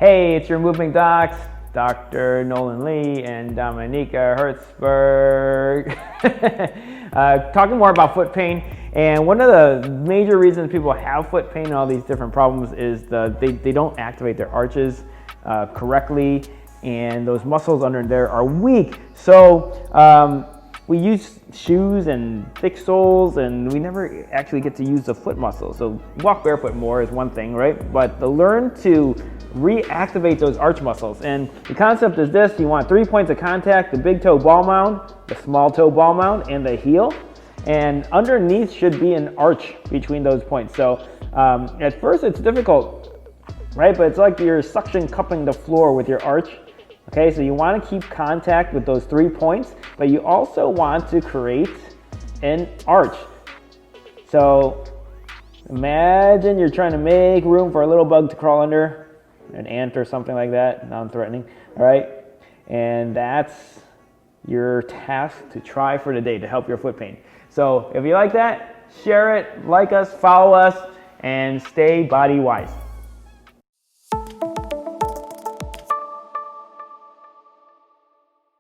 Hey, it's your moving docs, Dr. Nolan Lee and Dominika Hertzberg. Talking more about foot pain. And one of the major reasons people have foot pain and all these different problems is they don't activate their arches correctly, and those muscles under there are weak. So we use shoes and thick soles, and we never actually get to use the foot muscle. So walk barefoot more is one thing, right? But to learn to reactivate those arch muscles. And the concept is this: you want 3 points of contact: the big toe ball mound, the small toe ball mound, and the heel. And underneath should be an arch between those points. So at first it's difficult, right? But it's like you're suction cupping the floor with your arch. Okay, so you want to keep contact with those 3 points, but you also want to create an arch. So imagine you're trying to make room for a little bug to crawl under, an ant or something like that, non-threatening, all right? And that's your task to try for today to help your foot pain. So if you like that, share it, like us, follow us, and stay body wise.